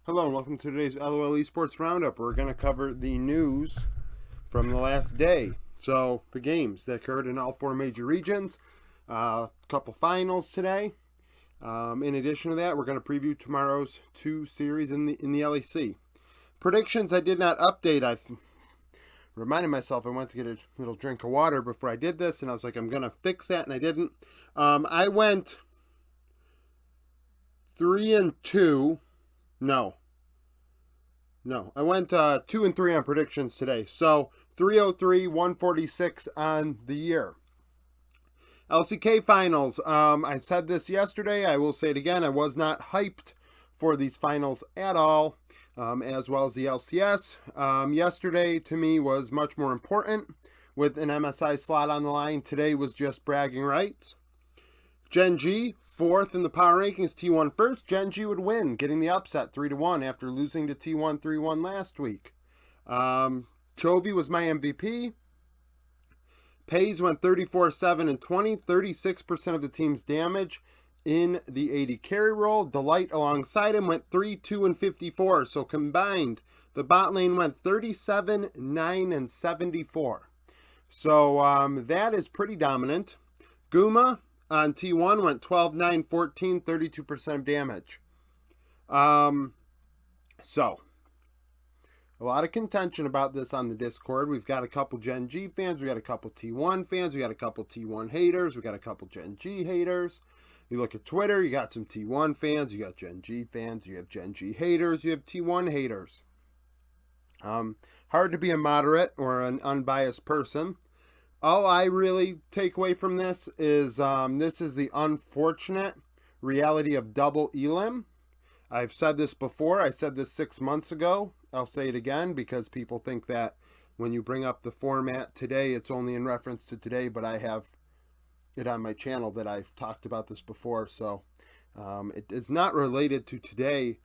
Hello and welcome to today's LOL Esports Roundup. We're going to cover the news from the last day. So, the games that occurred in all four major regions, a couple finals today. In addition to that, we're going to preview tomorrow's two series in the LEC. Predictions I did not update. I reminded myself I went to get a little drink of water before I did this, and I was like, I'm going to fix that, and I didn't. I went 3-2. No, I went 2-3 on predictions today. So 303, 146 on the year. LCK finals. I said this yesterday. I will say it again. I was not hyped for these finals at all, as well as the LCS. Yesterday to me was much more important with an MSI slot on the line. Today was just bragging rights. Gen G, fourth in the power rankings, T1 first. Gen G would win, getting the upset 3-1 after losing to T1 3-1 last week. Chovy was my MVP. Pays went 34-7-20, 36% of the team's damage in the AD carry role. Delight alongside him went 3-2-54. So combined, the bot lane went 37-9-74. So that is pretty dominant. Guma on T1 went 12-9-14, 32% of damage. So, a lot of contention about this on the Discord. We've got a couple Gen G fans, we got a couple T1 fans, we got a couple T1 haters, we got a couple Gen G haters. You look at Twitter, you got some T1 fans, you got Gen G fans, you have Gen G haters, you have T1 haters. Hard to be a moderate or an unbiased person. All I really take away from this is the unfortunate reality of double elim. I've said this before. I said this 6 months ago. I'll say it again because people think that when you bring up the format today, it's only in reference to today, but I have it on my channel that I've talked about this before. So it is not related to today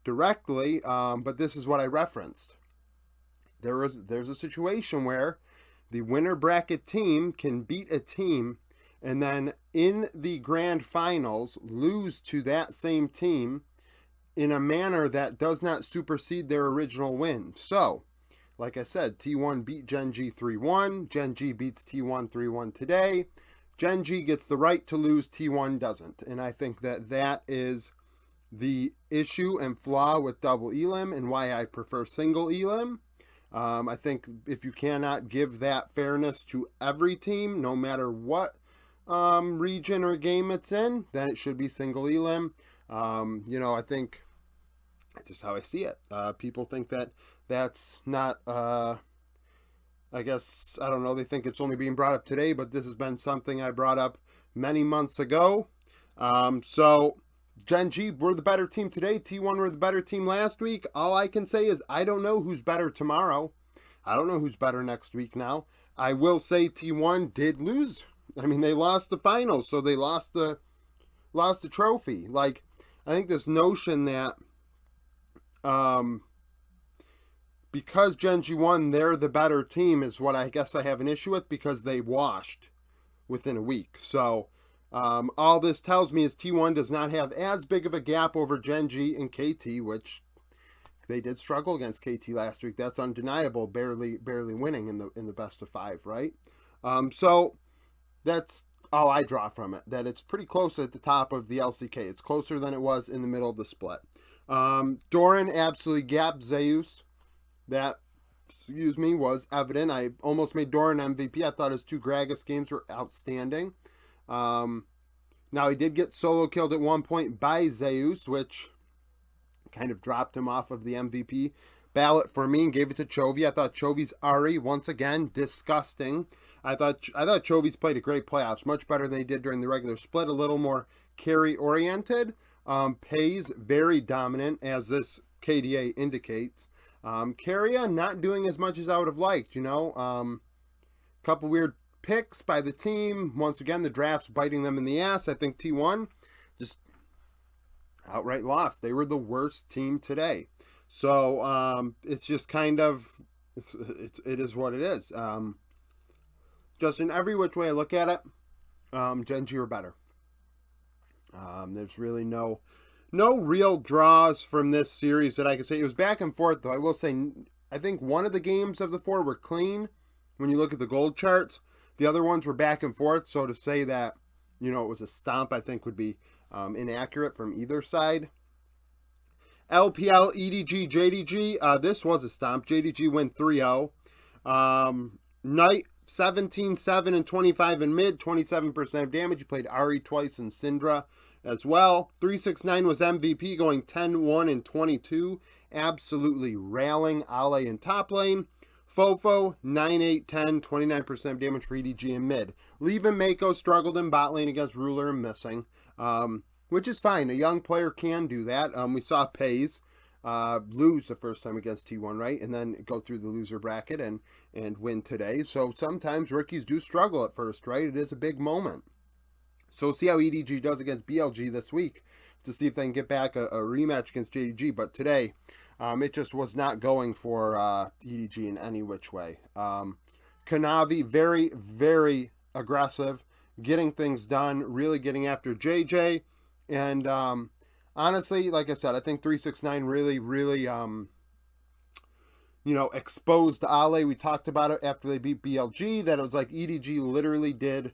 directly, but this is what I referenced. There's a situation where the winner bracket team can beat a team and then in the grand finals lose to that same team in a manner that does not supersede their original win. So, like I said, T1 beat Gen G 3-1. Gen G beats T1 3-1 today. Gen G gets the right to lose, T1 doesn't. And I think that is the issue and flaw with double elim and why I prefer single elim. I think if you cannot give that fairness to every team, no matter what region or game it's in, then it should be single elim. I think that's just how I see it. People think that that's not, I guess, I don't know, they think it's only being brought up today, but this has been something I brought up many months ago. So Gen G were the better team today. T1 were the better team last week. All I can say is I don't know who's better tomorrow. I don't know who's better next week now. I will say T1 did lose. I mean, they lost the finals, so they lost the trophy. Like, I think this notion that because Gen G won, they're the better team is what I guess I have an issue with because they washed within a week. So all this tells me is T1 does not have as big of a gap over Gen G and KT, which they did struggle against KT last week. That's undeniable, barely winning in the best of 5, right? So that's all I draw from it, that it's pretty close at the top of the LCK. It's closer than it was in the middle of the split. Doran absolutely gapped Zeus. That, was evident. I almost made Doran MVP. I thought his 2 Gragas games were outstanding. Now, he did get solo killed at one point by Zeus, which kind of dropped him off of the MVP ballot for me and gave it to Chovy. I thought Chovy's Ahri, once again, disgusting. I thought Chovy's played a great playoffs, much better than he did during the regular split, a little more carry-oriented. Pays very dominant, as this KDA indicates. Carrier not doing as much as I would have liked, couple weird picks by the team. Once again, the draft's biting them in the ass. I think T1 just outright lost. They were the worst team today. So it's just kind of, it is what it is. Just in every which way I look at it, Gen G are better. There's really no no real draws from this series that I could say. It was back and forth, though. I will say, I think one of the games of the 4 were clean when you look at the gold charts. The other ones were back and forth, so to say that, it was a stomp, I think would be inaccurate from either side. LPL, EDG, JDG, this was a stomp. JDG went 3-0. Knight, 17-7 and 25 in mid, 27% of damage. He played Ari twice and Syndra as well. 369 was MVP, going 10-1 and 22. Absolutely railing Ale in top lane. Fofo, 9-8-10, 29% of damage for EDG in mid. Leave and Mako struggled in bot lane against Ruler and Missing, which is fine. A young player can do that. We saw Pays lose the first time against T1, right? And then go through the loser bracket and win today. So sometimes rookies do struggle at first, right? It is a big moment. So we'll see how EDG does against BLG this week to see if they can get back a rematch against JDG. But today, it just was not going for EDG in any which way. Kanavi, very, very aggressive, getting things done, really getting after JJ. And honestly, like I said, I think 369 really, really, exposed Ale. We talked about it after they beat BLG, that it was like EDG literally did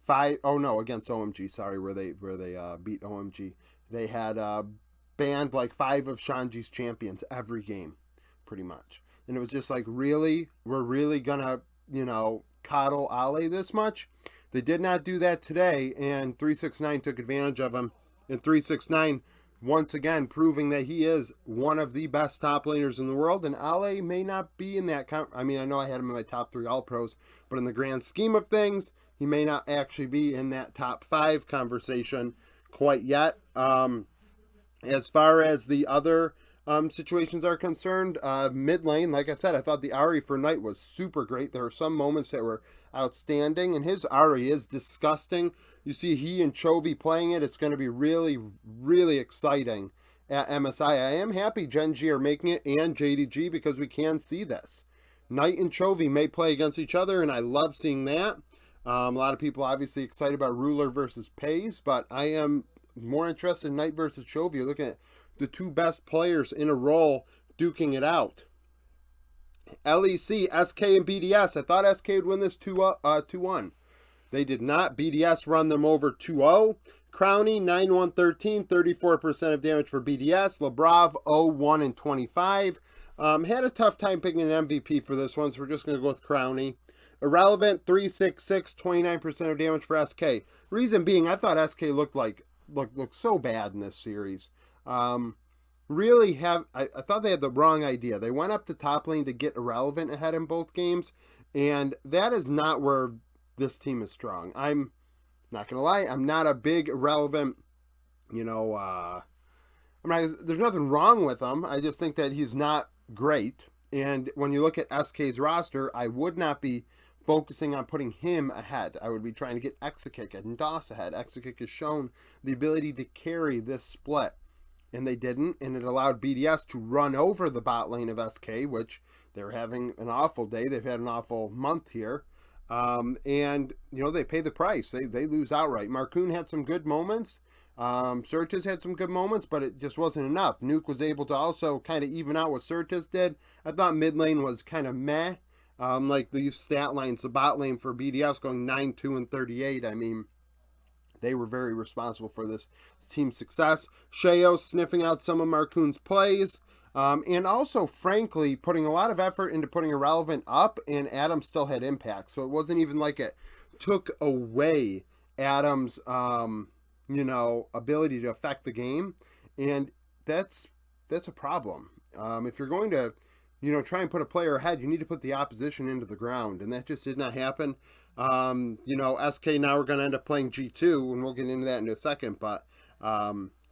against OMG, sorry, where they beat OMG. They had banned like 5 of Shanji's champions every game, pretty much. And it was just like, really? We're really gonna, coddle Ale this much? They did not do that today, and 369 took advantage of him. And 369, once again, proving that he is one of the best top laners in the world, and Ale may not be in that I know I had him in my top 3 All-Pros, but in the grand scheme of things, he may not actually be in that top 5 conversation quite yet. As far as the other situations are concerned, mid lane, like I said, I thought the Ari for Knight was super great. There were some moments that were outstanding, and his Ari is disgusting. You see he and Chovy playing it. It's going to be really, really exciting at MSI. I am happy Gen G are making it and JDG because we can see this. Knight and Chovy may play against each other, and I love seeing that. A lot of people obviously excited about Ruler versus Pays, but I am more interested in Knight versus Chovy. You're looking at the 2 best players in a row duking it out. LEC, SK, and BDS. I thought SK would win this 2-1. They did not. BDS run them over 2-0. Crowny, 9-1-13, 34% of damage for BDS. Labrov, 0-1 and 25. Had a tough time picking an MVP for this one, so we're just going to go with Crowny. Irrelevant, 3-6-6, 29% of damage for SK. Reason being, I thought SK looked so bad in this series. I thought they had the wrong idea. They went up to top lane to get Irrelevant ahead in both games, and that is not where this team is strong. I'm not gonna lie, I'm not a big Irrelevant, there's nothing wrong with him. I just think that he's not great. And when you look at SK's roster, I would not be focusing on putting him ahead. I would be trying to get Exakick and DOS ahead. Exakick has shown the ability to carry this split, and they didn't, and it allowed BDS to run over the bot lane of SK, which they're having an awful day. They've had an awful month here. And, they pay the price. They lose outright. Marcoon had some good moments. Surtis had some good moments, but it just wasn't enough. Nuke was able to also kind of even out what Surtis did. I thought mid lane was kind of meh. Like these stat lines, the bot lane for BDS going 9-2 and 38. I mean, they were very responsible for this team's success. Sheo sniffing out some of Marcoon's plays. And also, frankly, putting a lot of effort into putting Irrelevant up, and Adam still had impact. So it wasn't even like it took away Adam's, ability to affect the game. And that's a problem. If you're going to, try and put a player ahead, you need to put the opposition into the ground. And that just did not happen. SK now we're going to end up playing G2, and we'll get into that in a second. But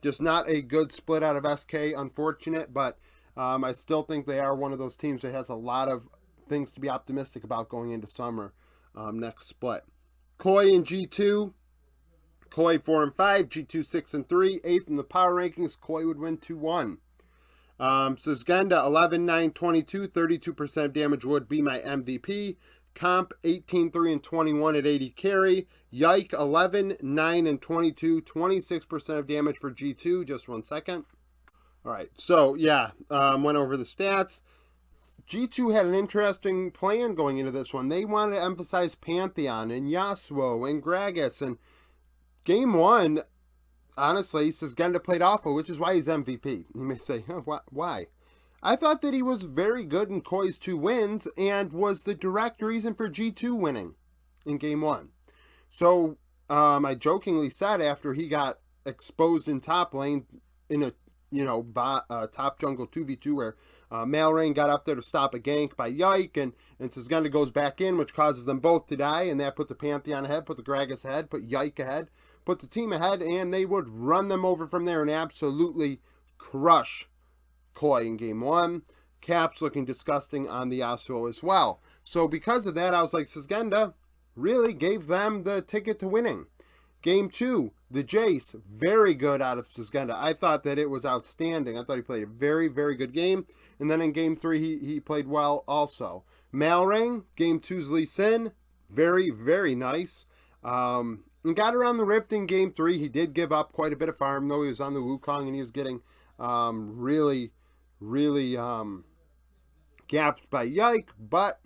just not a good split out of SK, unfortunate. But I still think they are one of those teams that has a lot of things to be optimistic about going into summer next split. Koi in G2. Koi 4 and 5, G2 6 and 3, 8th in the power rankings. Koi would win 2-1. So Zgenda 11, 9, 22, 32% of damage would be my MVP. Comp 18, 3, and 21 at 80 carry. Yike 11, 9, and 22, 26% of damage for G2. Just 1 second. All right, so yeah, went over the stats. G2 had an interesting plan going into this one. They wanted to emphasize Pantheon and Yasuo and Gragas. And game one, honestly, Sisgenda played awful, which is why he's MVP. You may say, oh, why? I thought that he was very good in Koi's 2 wins and was the direct reason for G2 winning in game one. So I jokingly said after he got exposed in top lane in a top jungle 2v2 where Malrain got up there to stop a gank by Yike, and Sisgenda goes back in, which causes them both to die, and that put the Pantheon ahead, put the Gragas ahead, put Yike ahead, put the team ahead, and they would run them over from there and absolutely crush Koi in game one. Caps looking disgusting on the Yasuo as well. So because of that, I was like, Sisgenda really gave them the ticket to winning. Game two, the Jace, very good out of Sisgenda. I thought that it was outstanding. I thought he played a very, very good game. And then in game three, he played well also. Malrain, game two's Lee Sin, very, very nice. And got around the Rift in game three. He did give up quite a bit of farm, though. He was on the Wukong and he was getting really gapped by Yike. But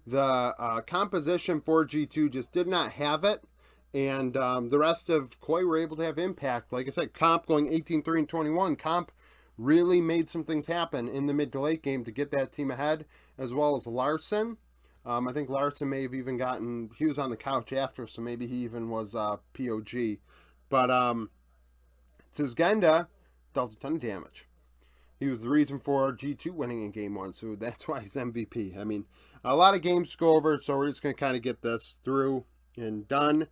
the composition for G2 just did not have it. And the rest of Koi were able to have impact. Like I said, Comp going 18, 3, and 21. Comp really made some things happen in the mid to late game to get that team ahead, as well as Larson. I think Larson may have even gotten, he was on the couch after, so maybe he even was POG. But Sisgenda dealt a ton of damage. He was the reason for G2 winning in game one, so that's why he's MVP. I mean, a lot of games to go over, so we're just going to kind of get this through and done.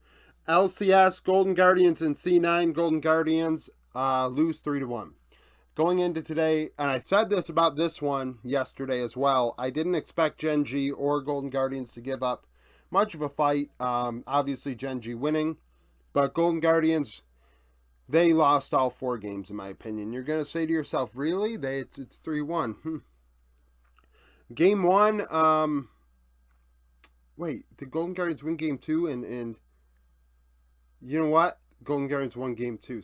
LCS, Golden Guardians, and C9. Golden Guardians lose 3-1. Going into today, and I said this about this one yesterday as well, I didn't expect Gen G or Golden Guardians to give up much of a fight. Obviously, Gen G winning, but Golden Guardians, they lost all 4 games, in my opinion. You're going to say to yourself, really? It's 3-1. Game 1, wait, did Golden Guardians win game 2? And you know what? Golden Guardians won game 2.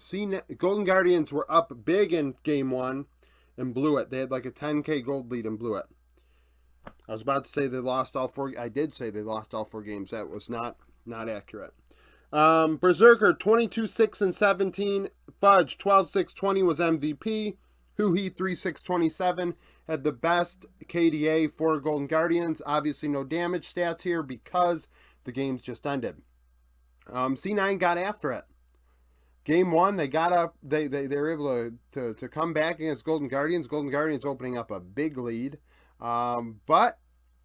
Golden Guardians were up big in game 1 and blew it. They had like a 10k gold lead and blew it. I was about to say they lost all 4. I did say they lost all 4 games. That was not accurate. Berserker 22-6 and 17. Fudge 12-6-20 was MVP. Huhi 3-6-27 had the best KDA for Golden Guardians. Obviously no damage stats here because the games just ended. C9 got after it. Game 1, they got up. They were able to come back against Golden Guardians. Golden Guardians opening up a big lead. But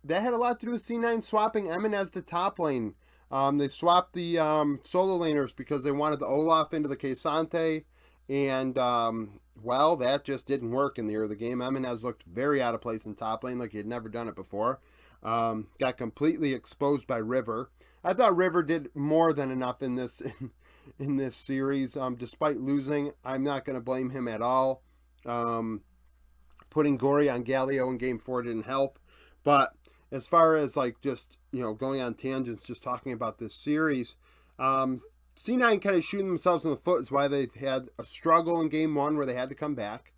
that had a lot to do with C9 swapping Eminez to top lane. They swapped the solo laners because they wanted the Olaf into the K'Sante. And, well, that just didn't work in the early game. Eminez looked very out of place in top lane like he had never done it before. Got completely exposed by River. I thought River did more than enough in this in this series. Despite losing, I'm not going to blame him at all. Putting Gory on Galio in game 4 didn't help. But as far as like just, going on tangents, just talking about this series, C9 kind of shooting themselves in the foot is why they've had a struggle in game 1 where they had to come back.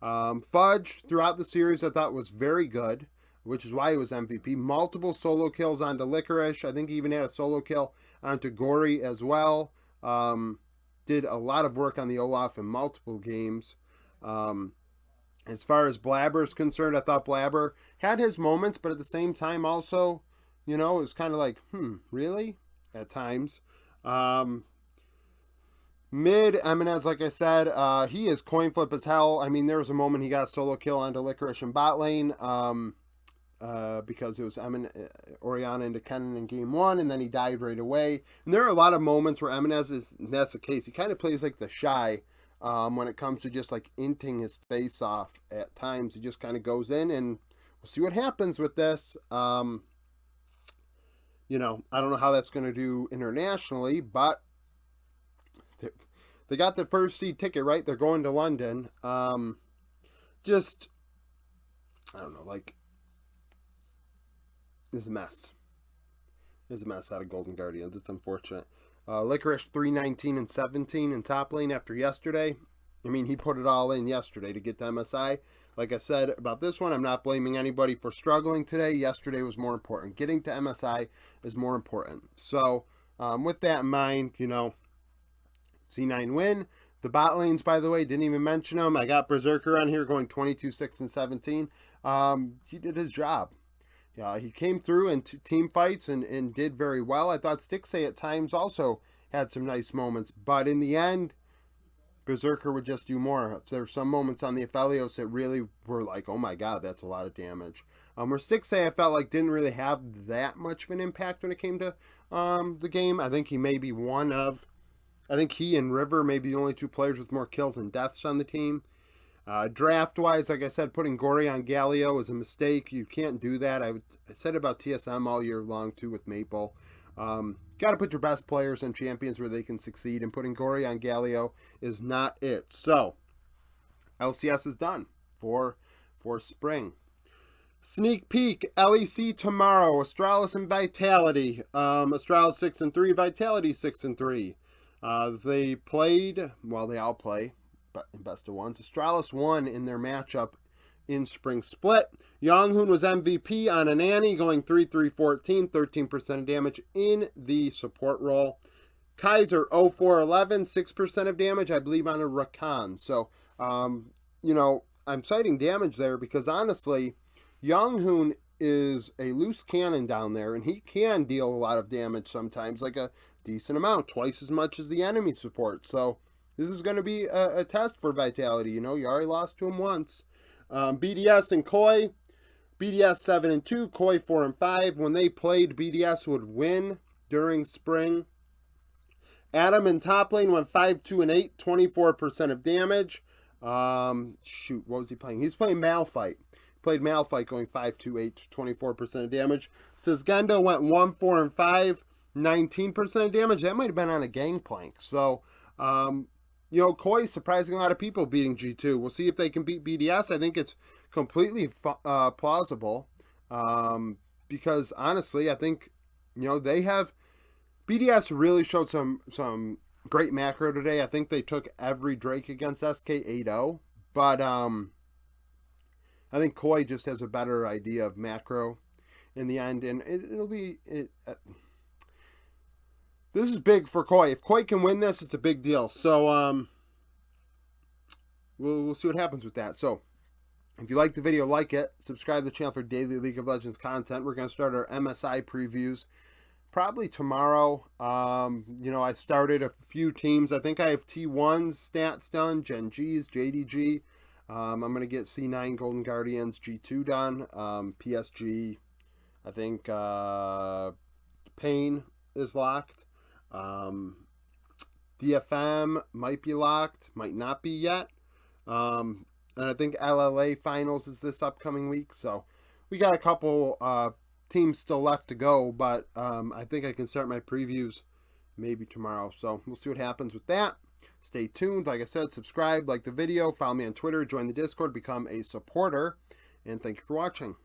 Fudge throughout the series I thought was very good, which is why he was MVP. Multiple solo kills onto Licorice. I think he even had a solo kill onto Gory as well. Did a lot of work on the Olaf in multiple games. As far as Blabber is concerned, I thought Blabber had his moments, but at the same time also, it was kind of like, really? At times. Mid, Eminez, like I said, he is coin flip as hell. I mean, there was a moment he got a solo kill onto Licorice in bot lane. Because it was Orianna into Kennen in game 1, and then he died right away. And there are a lot of moments where Eminez that's the case. He kind of plays like the Shy when it comes to just like inting his face off at times. He just kind of goes in, and we'll see what happens with this. I don't know how that's going to do internationally, but they got the first seed ticket, right? They're going to London. I don't know, like, it's a mess. is a mess out of Golden Guardians. It's unfortunate. Licorice 319 and 17 in top lane after yesterday. I mean, he put it all in yesterday to get to MSI. Like I said about this one, I'm not blaming anybody for struggling today. Yesterday was more important. Getting to MSI is more important. So, with that in mind, you know, C9 win. The bot lanes, by the way, didn't even mention them. I got Berserker on here going 22, 6, and 17. He did his job. He came through in team fights and did very well. I thought Stixay at times also had some nice moments. But in the end, Berserker would just do more. There were some moments on the Aphelios that really were like, oh my god, that's a lot of damage. Where Stixay, I felt like, didn't really have that much of an impact when it came to the game. I think he may be one of... I think he and River may be the only two players with more kills and deaths on the team. Draft-wise, like I said, putting Gory on Galio is a mistake. You can't do that. I said about TSM all year long, too, with Maple. Got to put your best players and champions where they can succeed, and putting Gory on Galio is not it. So, LCS is done for spring. Sneak peek, LEC tomorrow, Astralis and Vitality. Astralis 6-3, Vitality 6-3. They played, well, they all play, but in best of ones. Astralis won in their matchup in Spring Split. Yonghoon was MVP on an Annie, going 3-3-14, 13% of damage in the support role. Kaiser 0-4-11, 6% of damage, I believe, on a Rakan. So, you know, I'm citing damage there because, honestly, Yonghoon is a loose cannon down there, and he can deal a lot of damage sometimes, like a decent amount, twice as much as the enemy support. So this is going to be a test for Vitality. You know, you already lost to him once. BDS and Koi, BDS 7-2, Koi 4-5. When they played, BDS would win during spring. Adam in top lane went 5-2-8, 24% of damage. Shoot, what was he playing? He's playing Malphite. Played Malphite going 5-2-8, 24% of damage. Sisgendo went 1-4-5, 19% of damage. That might have been on a Gangplank. So, you know, Koi surprising a lot of people beating G2. We'll see if they can beat BDS. I think it's completely plausible. Because, honestly, I think, you know, they have... BDS really showed some great macro today. I think they took every Drake against SK 8-0. But, I think Koi just has a better idea of macro in the end, and it'll be... this is big for Koi. If Koi can win this, it's a big deal. So, we'll see what happens with that. So, if you like the video, like it. Subscribe to the channel for daily League of Legends content. We're going to start our MSI previews probably tomorrow. You know, I started a few teams. I think I have T1's stats done, Gen G's, JDG. I'm going to get C9 Golden Guardians G2 done. PSG, I think Pain is locked. DFM might be locked, might not be yet. And I think LLA Finals is this upcoming week. So we got a couple teams still left to go, but I think I can start my previews maybe tomorrow. So we'll see what happens with that. Stay tuned. Like I said, subscribe, like the video, follow me on Twitter, join the Discord, become a supporter, and thank you for watching.